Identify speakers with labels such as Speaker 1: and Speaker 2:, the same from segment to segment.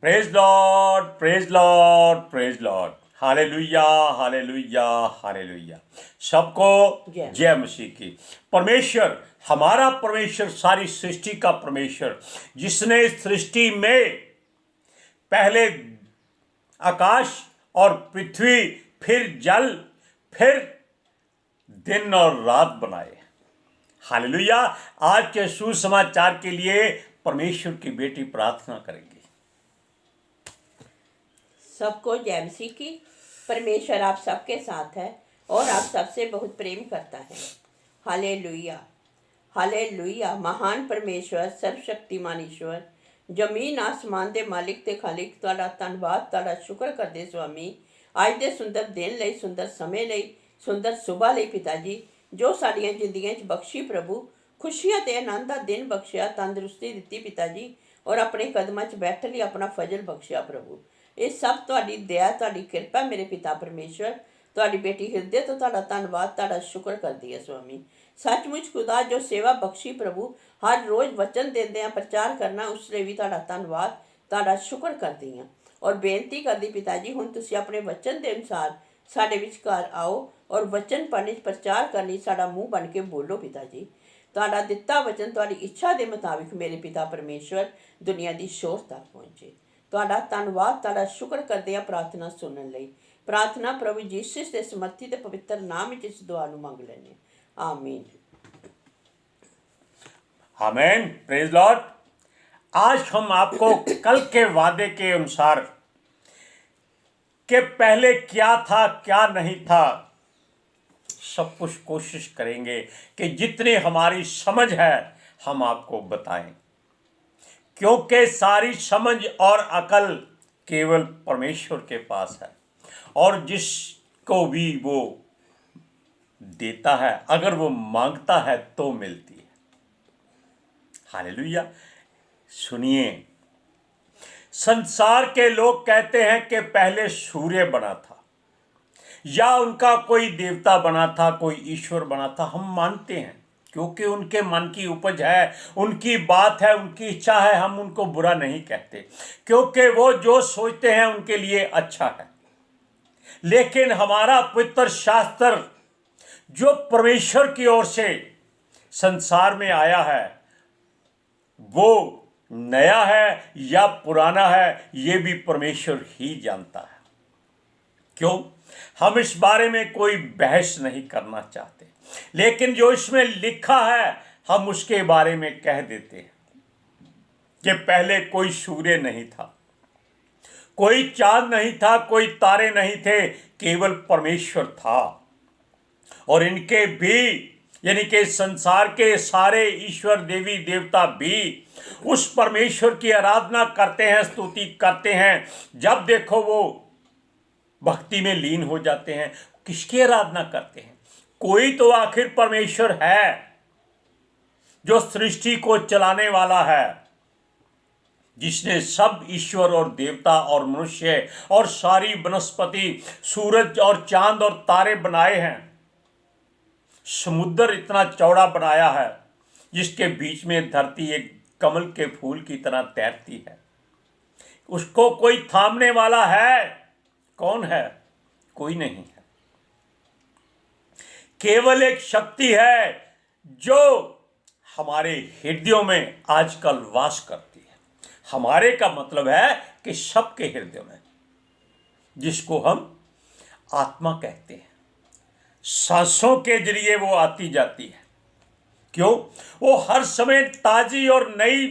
Speaker 1: Praise Lord, praise Lord, praise Lord. Hallelujah, hallelujah, hallelujah. सबको जय मसीह की। परमेश्वर, हमारा परमेश्वर, सारी सृष्टि का परमेश्वर, जिसने सृष्टि में पहले आकाश और पृथ्वी, फिर जल, फिर दिन और रात बनाए। हालेलुया। आज के सुसमाचार के लिए परमेश्वर की बेटी प्रार्थना करेंगे।
Speaker 2: सबको जय मसीह की। परमेश्वर आप सबके साथ है और आप सबसे बहुत प्रेम करता है। Hallelujah, hallelujah. महान परमेश्वर, सर्वशक्तिमान ईश्वर, जमीन आसमान दे मालिक ते खालिक, तुहाडा धन्नवाद, तुहाडा शुक्र करदे स्वामी, अज दे सुंदर दिन लई, सुंदर समय लई, सुंदर सुबह लई पिता जी, जो साडियां जिंदगियां च बख्शी प्रभु, खुशियां ते आनंद दा दिन बख्शिया, तंदुरुस्ती दित्ती पिता जी, और अपने कदमां च बैठण लई अपना फजल बख्शिया प्रभु। ये सब तुहाडी दया, तुहाडी किरपा मेरे पिता परमेश्वर। तुहाडी बेटी हृदय तो तुहाडा धन्नवाद, तुहाडा शुक्र करदी है स्वामी। सचमुच खुदा जो सेवा बख्शी प्रभु, हर रोज़ वचन देंदे प्रचार करना, उस लिए भी तुहाडा धन्नवाद, तुहाडा शुक्र करदी हाँ और बेनती करदी पिता जी, हुण तुसीं अपने वचन के अनुसार साडे विचकार आओ और वचन पढ़ने प्रचार करनी साडा मूँह बन के बोलो पिता जी। तुहाडा दिता वचन तुहाडी इच्छा के मुताबिक मेरे पिता परमेश्वर दुनिया की शोर तक पहुँचे। तुहाडा धन्नवाद, तुहाडा शुक्र करदे हां प्रार्थना सुनने लई। प्रार्थना प्रभु यीशु के समर्थी ते पवित्र नाम विच इस दुआ नूं मंग लैने, आमीन।
Speaker 1: आमीन। Praise Lord. आज हम आपको कल के वादे के अनुसार कि पहले क्या था क्या नहीं था, सब कुछ कोशिश करेंगे कि जितनी हमारी समझ है हम आपको बताएं, क्योंकि सारी समझ और अकल केवल परमेश्वर के पास है और जिसको भी वो देता है, अगर वो मांगता है तो मिलती है। हालेलुया। सुनिए, संसार के लोग कहते हैं कि पहले सूर्य बना था या उनका कोई देवता बना था, कोई ईश्वर बना था। हम मानते हैं क्योंकि उनके मन की उपज है, उनकी बात है, उनकी इच्छा है। हम उनको बुरा नहीं कहते क्योंकि वो जो सोचते हैं उनके लिए अच्छा है। लेकिन हमारा पवित्र शास्त्र जो परमेश्वर की ओर से संसार में आया है, वो नया है या पुराना है, ये भी परमेश्वर ही जानता है। क्यों? हम इस बारे में कोई बहस नहीं करना चाहते, लेकिन जो इसमें लिखा है हम उसके बारे में कह देते हैं कि पहले कोई सूर्य नहीं था, कोई चांद नहीं था, कोई तारे नहीं थे, केवल परमेश्वर था। और इनके भी यानी कि संसार के सारे ईश्वर देवी देवता भी उस परमेश्वर की आराधना करते हैं, स्तुति करते हैं। जब देखो वो भक्ति में लीन हो जाते हैं। किसकी आराधना करते हैं? कोई तो आखिर परमेश्वर है जो सृष्टि को चलाने वाला है, जिसने सब ईश्वर और देवता और मनुष्य और सारी वनस्पति, सूरज और चांद और तारे बनाए हैं। समुद्र इतना चौड़ा बनाया है जिसके बीच में धरती एक कमल के फूल की तरह तैरती है। उसको कोई थामने वाला है? कौन है? कोई नहीं है। केवल एक शक्ति है जो हमारे हृदयों में आजकल वास करती है। हमारे का मतलब है कि सबके हृदय में, जिसको हम आत्मा कहते हैं। सांसों के जरिए वो आती जाती है। क्यों? वो हर समय ताजी और नई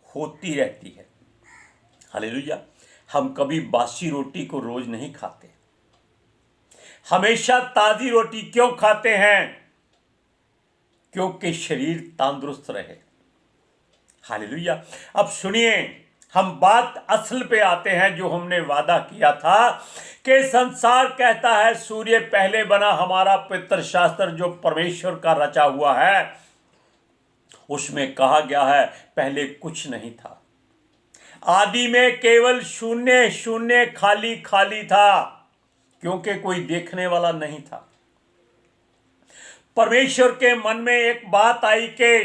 Speaker 1: होती रहती है। हालेलुया। हम कभी बासी रोटी को रोज नहीं खाते, हमेशा ताजी रोटी क्यों खाते हैं? क्योंकि शरीर तंदुरुस्त रहे। हालेलुया। अब सुनिए, हम बात असल पे आते हैं जो हमने वादा किया था कि संसार कहता है सूर्य पहले बना। हमारा पवित्र शास्त्र जो परमेश्वर का रचा हुआ है, उसमें कहा गया है पहले कुछ नहीं था। आदि में केवल शून्य शून्य, खाली खाली था, क्योंकि कोई देखने वाला नहीं था। परमेश्वर के मन में एक बात आई कि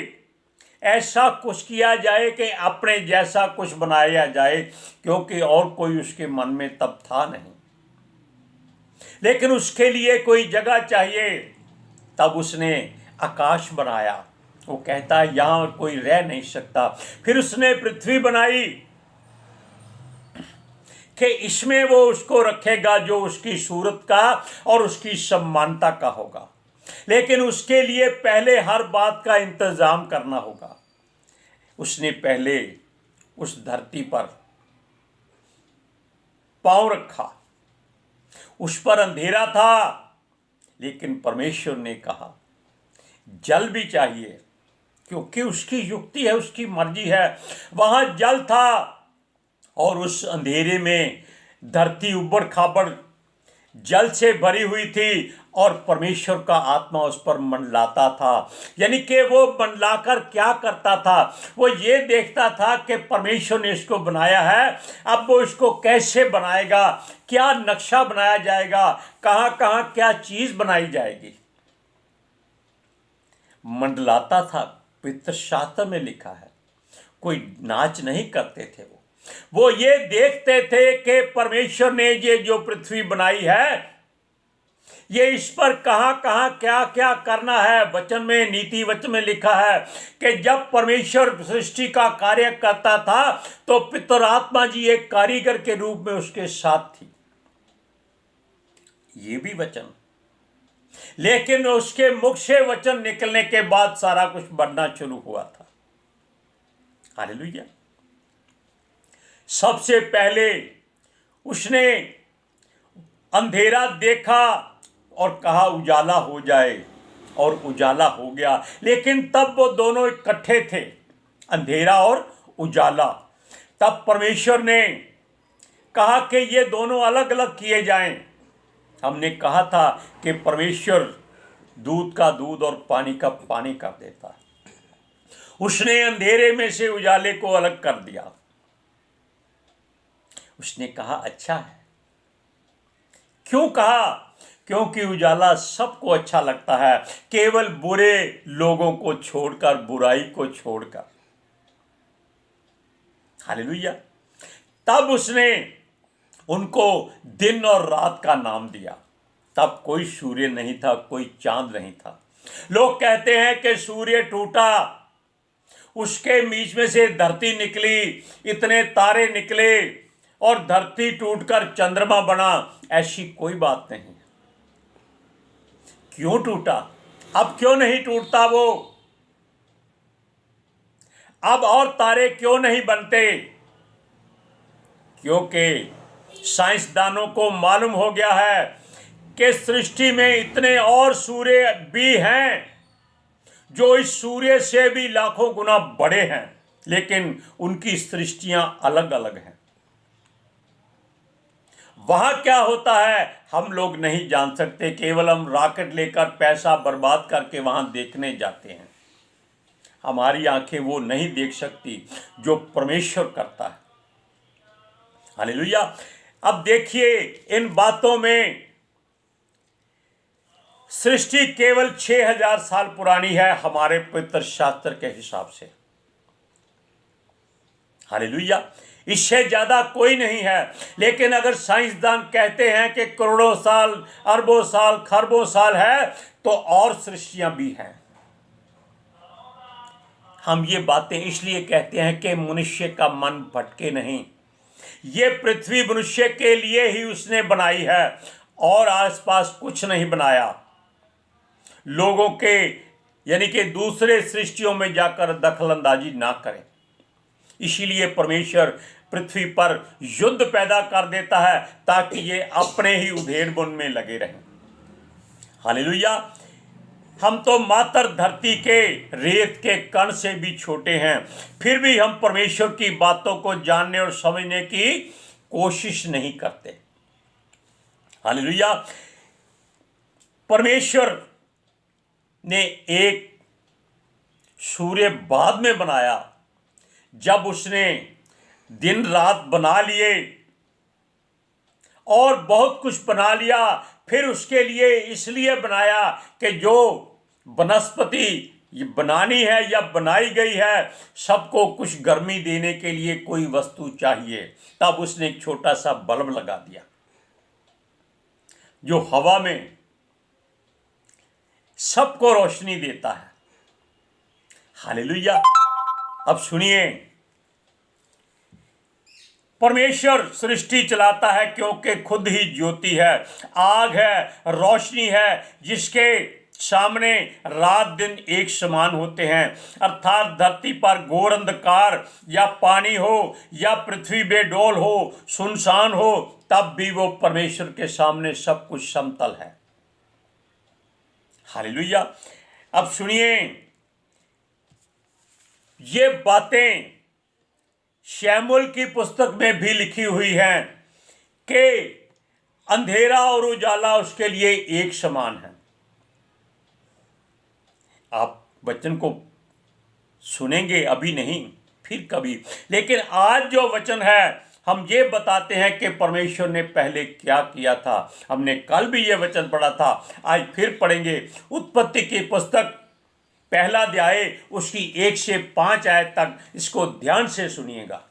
Speaker 1: ऐसा कुछ किया जाए कि अपने जैसा कुछ बनाया जाए, क्योंकि और कोई उसके मन में तब था नहीं। लेकिन उसके लिए कोई जगह चाहिए, तब उसने आकाश बनाया। वो कहता है यहाँ कोई रह नहीं सकता। फिर उसने पृथ्वी बनाई कि इसमें वो उसको रखेगा जो उसकी सूरत का और उसकी समानता का होगा। लेकिन उसके लिए पहले हर बात का इंतजाम करना होगा। उसने पहले उस धरती पर पांव रखा। उस पर अंधेरा था, लेकिन परमेश्वर ने कहा जल भी चाहिए, क्योंकि उसकी युक्ति है, उसकी मर्जी है। वहां जल था और उस अंधेरे में धरती उबड़ खाबड़ जल से भरी हुई थी और परमेश्वर का आत्मा उस पर मंडलाता था। यानी कि वो मंडलाकर क्या करता था, वो ये देखता था कि परमेश्वर ने इसको बनाया है, अब वो इसको कैसे बनाएगा, क्या नक्शा बनाया जाएगा, कहाँ कहाँ क्या चीज बनाई जाएगी। मंडलाता था, पवित्र शास्त्र में लिखा है। कोई नाच नहीं करते थे। वो ये देखते थे कि परमेश्वर ने ये जो पृथ्वी बनाई है, ये इस पर कहाँ कहाँ क्या क्या करना है। वचन में, नीति वचन में लिखा है कि जब परमेश्वर सृष्टि का कार्य करता था तो पितर आत्मा जी एक कारीगर के रूप में उसके साथ थी। ये भी वचन, लेकिन उसके मुख से वचन निकलने के बाद सारा कुछ बढ़ना शुरू हुआ था। हालेलुया। सबसे पहले उसने अंधेरा देखा और कहा उजाला हो जाए, और उजाला हो गया। लेकिन तब वो दोनों इकट्ठे थे, अंधेरा और उजाला। तब परमेश्वर ने कहा कि ये दोनों अलग अलग किए जाएं। हमने कहा था कि परमेश्वर दूध का दूध और पानी का पानी कर देता है। उसने अंधेरे में से उजाले को अलग कर दिया। उसने कहा अच्छा है। क्यों कहा? क्योंकि उजाला सबको अच्छा लगता है, केवल बुरे लोगों को छोड़कर, बुराई को छोड़कर। हालेलुया। तब उसने उनको दिन और रात का नाम दिया। तब कोई सूर्य नहीं था, कोई चांद नहीं था। लोग कहते हैं कि सूर्य टूटा, उसके बीच में से धरती निकली, इतने तारे निकले और धरती टूटकर चंद्रमा बना। ऐसी कोई बात नहीं। क्यों टूटा? अब क्यों नहीं टूटता वो? अब और तारे क्यों नहीं बनते? क्योंकि साइंसदानों को मालूम हो गया है कि सृष्टि में इतने और सूर्य भी हैं जो इस सूर्य से भी लाखों गुना बड़े हैं, लेकिन उनकी सृष्टियां अलग अलग हैं। वहां क्या होता है हम लोग नहीं जान सकते, केवल हम रॉकेट लेकर पैसा बर्बाद करके वहां देखने जाते हैं। हमारी आंखें वो नहीं देख सकती जो परमेश्वर करता है। हालेलुया। अब देखिए, इन बातों में सृष्टि केवल 6000 साल पुरानी है हमारे पवित्र शास्त्र के हिसाब से। हालेलुया। इससे ज्यादा कोई नहीं है। लेकिन अगर साइंसदान कहते हैं कि करोड़ों साल, अरबों साल, खरबों साल है, तो और सृष्टियां भी हैं। हम ये बातें इसलिए कहते हैं कि मनुष्य का मन भटके नहीं। ये पृथ्वी मनुष्य के लिए ही उसने बनाई है और आसपास कुछ नहीं बनाया। लोगों के यानी कि दूसरे सृष्टियों में जाकर दखलंदाजी ना करें। इसीलिए परमेश्वर पृथ्वी पर युद्ध पैदा कर देता है ताकि ये अपने ही उधेड़-बुन में लगे रहें। हालेलुया। हम तो मात्र धरती के रेत के कण से भी छोटे हैं, फिर भी हम परमेश्वर की बातों को जानने और समझने की कोशिश नहीं करते। हालेलुया। परमेश्वर ने एक सूर्य बाद में बनाया, जब उसने दिन रात बना लिए और बहुत कुछ बना लिया। फिर उसके लिए इसलिए बनाया कि जो वनस्पति ये बनानी है या बनाई गई है, सबको कुछ गर्मी देने के लिए कोई वस्तु चाहिए। तब उसने एक छोटा सा बल्ब लगा दिया जो हवा में सबको रोशनी देता है। हालेलुया। अब सुनिए, परमेश्वर सृष्टि चलाता है क्योंकि खुद ही ज्योति है, आग है, रोशनी है, जिसके सामने रात दिन एक समान होते हैं। अर्थात धरती पर घोर अंधकार या पानी हो या पृथ्वी बेडौल हो, सुनसान हो, तब भी वो परमेश्वर के सामने सब कुछ समतल है। हालेलुया। अब सुनिए, ये बातें शमूएल की पुस्तक में भी लिखी हुई हैं कि अंधेरा और उजाला उसके लिए एक समान है। आप वचन को सुनेंगे, अभी नहीं फिर कभी, लेकिन आज जो वचन है हम ये बताते हैं कि परमेश्वर ने पहले क्या किया था। हमने कल भी ये वचन पढ़ा था, आज फिर पढ़ेंगे। उत्पत्ति की पुस्तक पहला अध्याय उसकी 1 से 5 आयत तक, इसको ध्यान से सुनिएगा।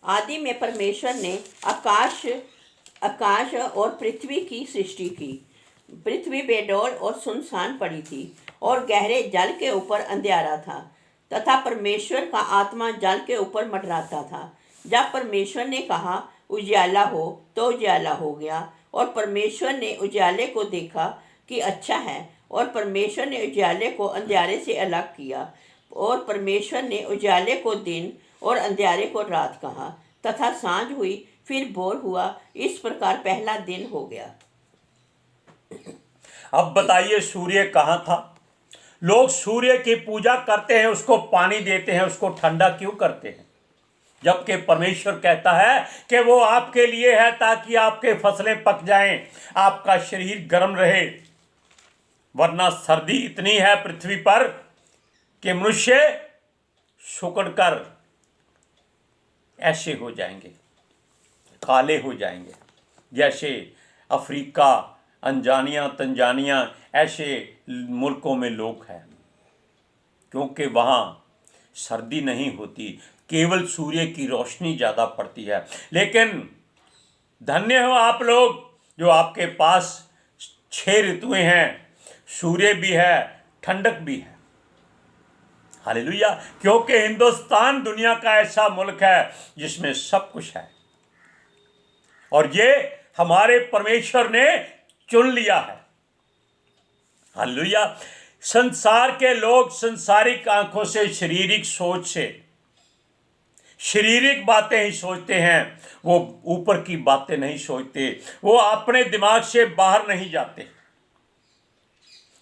Speaker 2: आदि में परमेश्वर ने आकाश और पृथ्वी की सृष्टि की। पृथ्वी बेडौल और सुनसान पड़ी थी और गहरे जल के ऊपर अंधियारा था, तथा परमेश्वर का आत्मा जल के ऊपर मंडराता था। जब परमेश्वर ने कहा उजियाला हो, तो उजियाला हो गया। और परमेश्वर ने उजियाले को देखा कि अच्छा है, और परमेश्वर ने उजियाले को अंधियारे से अलग किया। और परमेश्वर ने उजियाले को दिन और अंधियारे को रात कहा, तथा सांझ हुई, फिर भोर हुआ। इस प्रकार पहला दिन हो गया।
Speaker 1: अब बताइए, सूर्य कहाँ था? लोग सूर्य की पूजा करते हैं, उसको पानी देते हैं, उसको ठंडा क्यों करते हैं? जबकि परमेश्वर कहता है कि वो आपके लिए है ताकि आपके फसलें पक जाएं, आपका शरीर गर्म रहे। वरना सर्दी इतनी है पृथ्वी पर कि मनुष्य सुकड़कर ऐसे हो जाएंगे, काले हो जाएंगे, जैसे अफ्रीका, अंजानिया, तंजानिया, ऐसे मुल्कों में लोग हैं, क्योंकि वहाँ सर्दी नहीं होती, केवल सूर्य की रोशनी ज़्यादा पड़ती है। लेकिन धन्य हो आप लोग जो आपके पास 6 ऋतुएं हैं, सूर्य भी है, ठंडक भी है। हालेलुया। क्योंकि हिंदुस्तान दुनिया का ऐसा मुल्क है जिसमें सब कुछ है, और ये हमारे परमेश्वर ने चुन लिया है। हालेलुया। संसार के लोग संसारिक आंखों से, शारीरिक सोच से, शारीरिक बातें ही सोचते हैं, वो ऊपर की बातें नहीं सोचते, वो अपने दिमाग से बाहर नहीं जाते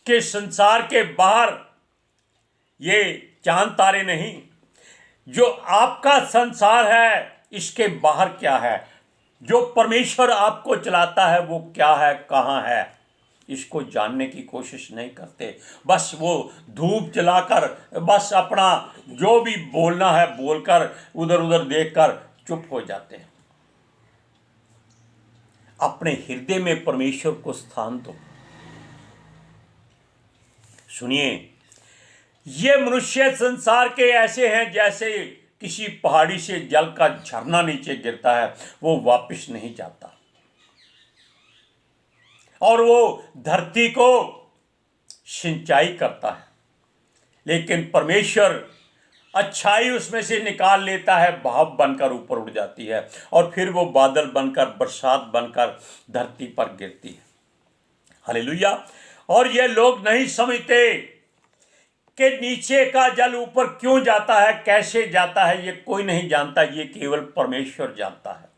Speaker 1: कि संसार के बाहर ये चांद तारे नहीं, जो आपका संसार है इसके बाहर क्या है, जो परमेश्वर आपको चलाता है वो क्या है, कहाँ है, इसको जानने की कोशिश नहीं करते। बस वो धूप जलाकर, बस अपना जो भी बोलना है बोलकर, उधर उधर देखकर चुप हो जाते हैं। अपने हृदय में परमेश्वर को स्थान दो। सुनिए, ये मनुष्य संसार के ऐसे हैं जैसे किसी पहाड़ी से जल का झरना नीचे गिरता है, वो वापस नहीं जाता, और वो धरती को सिंचाई करता है। लेकिन परमेश्वर अच्छाई उसमें से निकाल लेता है, भाप बनकर ऊपर उड़ जाती है, और फिर वो बादल बनकर, बरसात बनकर धरती पर गिरती है। हालेलुया। और ये लोग नहीं समझते कि नीचे का जल ऊपर क्यों जाता है, कैसे जाता है, ये कोई नहीं जानता, ये केवल परमेश्वर जानता है।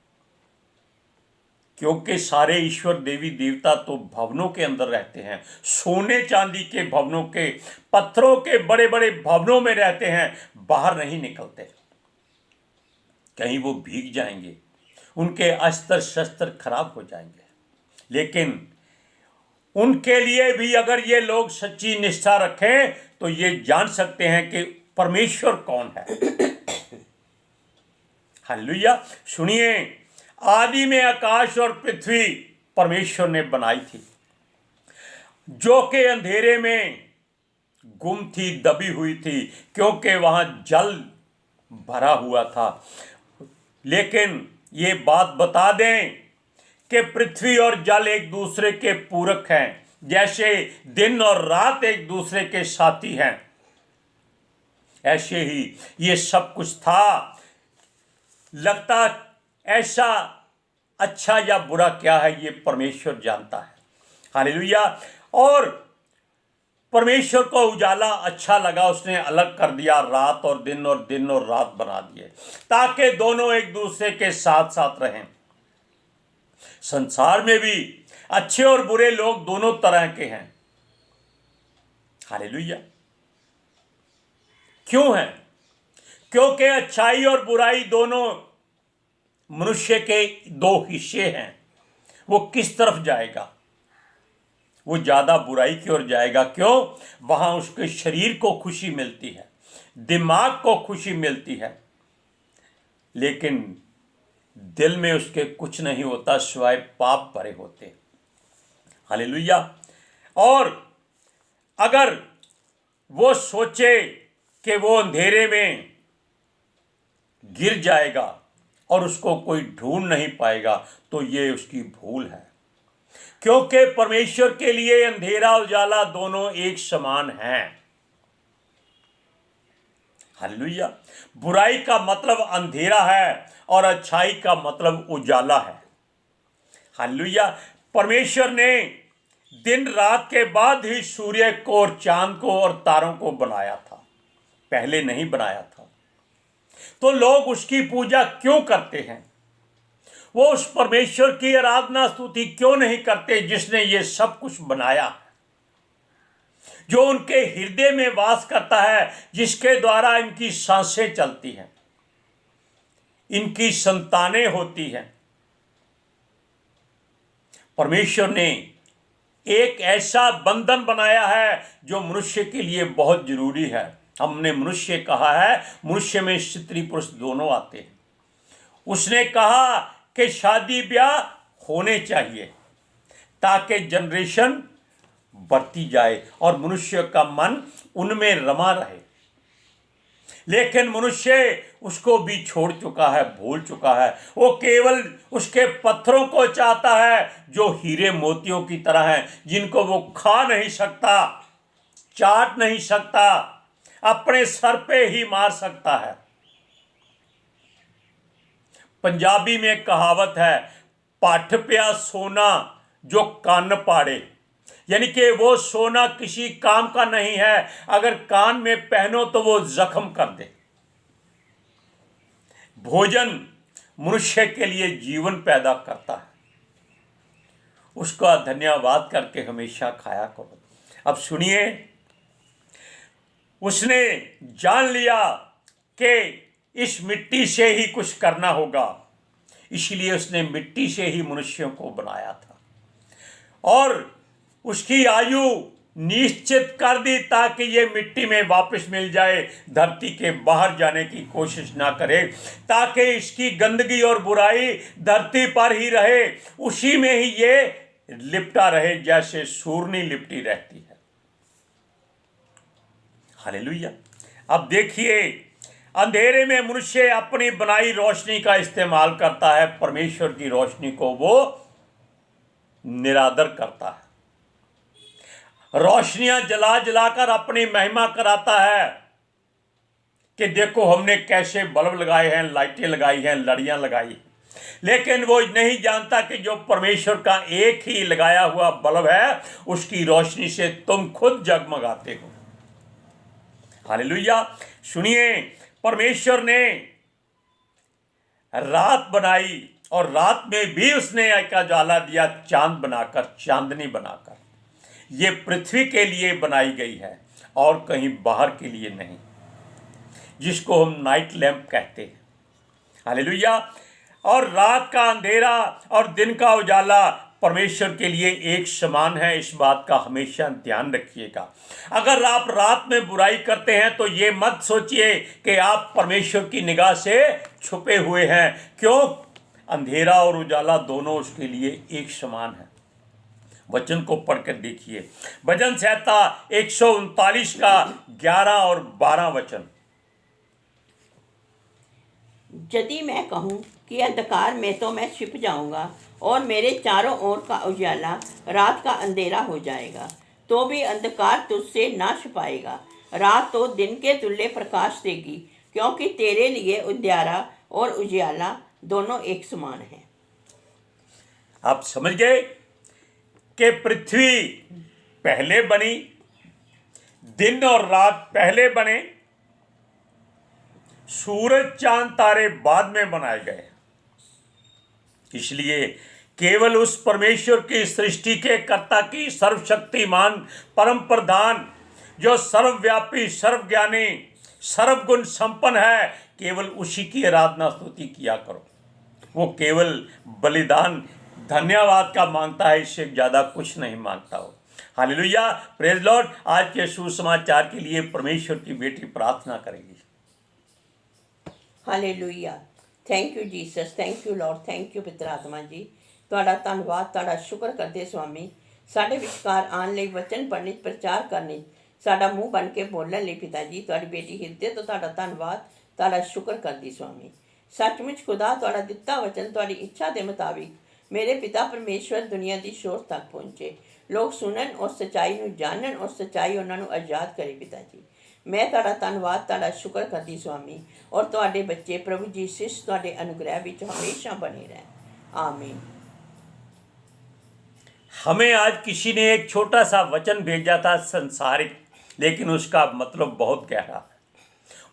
Speaker 1: क्योंकि सारे ईश्वर देवी देवता तो भवनों के अंदर रहते हैं, सोने चांदी के भवनों के, पत्थरों के बड़े बड़े भवनों में रहते हैं, बाहर नहीं निकलते। कहीं वो भीग जाएंगे, उनके अस्त्र शस्त्र खराब हो जाएंगे। लेकिन उनके लिए भी अगर ये लोग सच्ची निष्ठा रखें तो ये जान सकते हैं कि परमेश्वर कौन है। हालेलुया। सुनिए, आदि में आकाश और पृथ्वी परमेश्वर ने बनाई थी। जो कि अंधेरे में गुम थी, दबी हुई थी, क्योंकि वहां जल भरा हुआ था। लेकिन ये बात बता दें कि पृथ्वी और जल एक दूसरे के पूरक हैं, जैसे दिन और रात एक दूसरे के साथी हैं, ऐसे ही ये सब कुछ था। लगता ऐसा अच्छा या बुरा क्या है, ये परमेश्वर जानता है। हालेलुया। और परमेश्वर को उजाला अच्छा लगा, उसने अलग कर दिया रात और दिन और रात बना दिए, ताकि दोनों एक दूसरे के साथ साथ रहें। संसार में भी अच्छे और बुरे लोग दोनों तरह के हैं। हालेलुया। क्यों है? क्योंकि अच्छाई और बुराई दोनों मनुष्य के दो हिस्से हैं। वो किस तरफ जाएगा? वो ज्यादा बुराई की ओर जाएगा। क्यों? वहां उसके शरीर को खुशी मिलती है, दिमाग को खुशी मिलती है, लेकिन दिल में उसके कुछ नहीं होता सिवाय पाप भरे होते। हालेलुया। और अगर वो सोचे कि वो अंधेरे में गिर जाएगा और उसको कोई ढूंढ नहीं पाएगा, तो ये उसकी भूल है। क्योंकि परमेश्वर के लिए अंधेरा उजाला दोनों एक समान हैं। हालेलुया। बुराई का मतलब अंधेरा है और अच्छाई का मतलब उजाला है। हालेलुया। परमेश्वर ने दिन रात के बाद ही सूर्य को और चांद को और तारों को बनाया था, पहले नहीं बनाया था। तो लोग उसकी पूजा क्यों करते हैं? वो उस परमेश्वर की आराधना स्तुति क्यों नहीं करते जिसने ये सब कुछ बनाया, जो उनके हृदय में वास करता है, जिसके द्वारा इनकी सांसें चलती हैं, इनकी संतानें होती हैं। परमेश्वर ने एक ऐसा बंधन बनाया है जो मनुष्य के लिए बहुत जरूरी है। हमने मनुष्य कहा है, मनुष्य में स्त्री पुरुष दोनों आते हैं। उसने कहा कि शादी ब्याह होने चाहिए ताकि जनरेशन बढ़ती जाए और मनुष्य का मन उनमें रमा रहे। लेकिन मनुष्य उसको भी छोड़ चुका है, भूल चुका है। वो केवल उसके पत्थरों को चाहता है जो हीरे मोतियों की तरह हैं, जिनको वो खा नहीं सकता, चाट नहीं सकता, अपने सर पे ही मार सकता है। पंजाबी में कहावत है, पठ पिया सोना जो कान पाड़े, यानी कि वो सोना किसी काम का नहीं है, अगर कान में पहनो तो वो जख्म कर दे। भोजन मनुष्य के लिए जीवन पैदा करता है, उसका धन्यवाद करके हमेशा खाया करो। अब सुनिए, उसने जान लिया कि इस मिट्टी से ही कुछ करना होगा, इसलिए उसने मिट्टी से ही मनुष्यों को बनाया था और उसकी आयु निश्चित कर दी ताकि ये मिट्टी में वापस मिल जाए, धरती के बाहर जाने की कोशिश ना करे, ताकि इसकी गंदगी और बुराई धरती पर ही रहे, उसी में ही ये लिपटा रहे जैसे सूरनी लिपटी रहती है। हालेलुया। अब देखिए, अंधेरे में मनुष्य अपनी बनाई रोशनी का इस्तेमाल करता है, परमेश्वर की रोशनी को वो निरादर करता है। रोशनियां जला जलाकर अपनी महिमा कराता है कि देखो हमने कैसे बल्ब लगाए हैं, लाइटें लगाई हैं, लड़ियां लगाई हैं। लेकिन वो नहीं जानता कि जो परमेश्वर का एक ही लगाया हुआ बल्ब है, उसकी रोशनी से तुम खुद जगमगाते हो। हालेलुया। सुनिए, परमेश्वर ने रात बनाई और रात में भी उसने एक उजाला दिया, चांद बनाकर, चांदनी बनाकर। ये पृथ्वी के लिए बनाई गई है और कहीं बाहर के लिए नहीं, जिसको हम नाइट लैंप कहते हैं। हालेलुया। और रात का अंधेरा और दिन का उजाला परमेश्वर के लिए एक समान है, इस बात का हमेशा ध्यान रखिएगा। अगर आप रात में बुराई करते हैं तो ये मत सोचिए कि आप परमेश्वर की निगाह से छुपे हुए हैं। क्यों? अंधेरा और उजाला दोनों उसके लिए एक समान है। वचन को पढ़कर देखिए। भजन संहिता 139 का 11 और 12 वचन।
Speaker 2: यदि मैं कहूँ कि अंधकार में तो मैं छिप जाऊंगा और मेरे चारों ओर का उजाला रात का अंधेरा हो जाएगा, तो भी अंधकार तुझसे ना छुपाएगा। रात तो दिन के तुल्य प्रकाश देगी, क्योंकि तेरे लिए उजियारा और उजियाला दोनों एक समान है।
Speaker 1: आप समझ गए कि पृथ्वी पहले बनी, दिन और रात पहले बने, सूरज चांद तारे बाद में बनाए गए। इसलिए केवल उस परमेश्वर की सृष्टि के कर्ता की सर्वशक्तिमान परम प्रधान, जो सर्वव्यापी, सर्वज्ञानी, सर्वगुण संपन्न है, केवल उसी की आराधना स्तुति किया करो। वो केवल बलिदान, धन्यवाद का मांगता है, इससे ज़्यादा कुछ नहीं मांगता हो। Hallelujah, praise Lord. आज के सुसमाचार के लिए परमेश्वर की बेटी प्रार्थना करेगी।
Speaker 2: Hallelujah. Thank you Jesus, thank you Lord, thank you पितर आत्मा जी। ਤੁਹਾਡਾ ਧੰਨਵਾਦ, ਤੁਹਾਡਾ ਸ਼ੁਕਰ ਕਰਦੇ ਸੁਆਮੀ, ਸਾਡੇ ਵਿਚਕਾਰ ਆਉਣ ਲਈ, ਵਚਨ ਪੜ੍ਹਨ, ਪ੍ਰਚਾਰ ਕਰਨ, ਸਾਡਾ ਮੂੰਹ ਬਣ ਕੇ ਬੋਲਣ ਲਈ ਪਿਤਾ ਜੀ। ਤੁਹਾਡੀ ਬੇਟੀ ਹਿਰਦੇ ਤੋਂ ਤੁਹਾਡਾ ਧੰਨਵਾਦ, ਤੁਹਾਡਾ ਸ਼ੁਕਰ ਕਰਦੀ ਸੁਆਮੀ। ਸੱਚਮੁੱਚ ਖੁਦਾ ਤੁਹਾਡਾ ਦਿੱਤਾ ਵਚਨ ਤੁਹਾਡੀ ਇੱਛਾ ਦੇ ਮੁਤਾਬਿਕ ਮੇਰੇ ਪਿਤਾ ਪਰਮੇਸ਼ਵਰ ਦੁਨੀਆ ਦੀ ਸ਼ੋਰ ਤੱਕ ਪਹੁੰਚੇ, ਲੋਕ ਸੁਣਨ ਔਰ ਸੱਚਾਈ ਨੂੰ ਜਾਣਨ ਔਰ ਸੱਚਾਈ ਉਹਨਾਂ ਨੂੰ ਆਜ਼ਾਦ ਕਰੇ ਪਿਤਾ ਜੀ। ਮੈਂ ਤੁਹਾਡਾ ਧੰਨਵਾਦ, ਤੁਹਾਡਾ ਸ਼ੁਕਰ ਕਰਦੀ ਸੁਆਮੀ, ਔਰ ਤੁਹਾਡੇ ਬੱਚੇ ਪ੍ਰਭੂ ਜੀ ਸਿਸ ਤੁਹਾਡੇ ਅਨੁਗ੍ਰਹਿ ਵਿੱਚ ਹਮੇਸ਼ਾ ਬਣੇ ਰਹਿਣ। आमीन।
Speaker 1: हमें आज किसी ने एक छोटा सा वचन भेजा था संसारिक, लेकिन उसका मतलब बहुत गहरा है।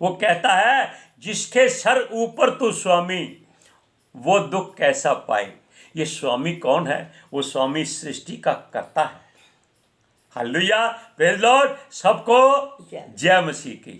Speaker 1: वो कहता है, जिसके सर ऊपर तू स्वामी, वो दुख कैसा पाए। ये स्वामी कौन है? वो स्वामी सृष्टि का कर्ता है। Hallelujah, praise Lord. सबको जय मसीह की।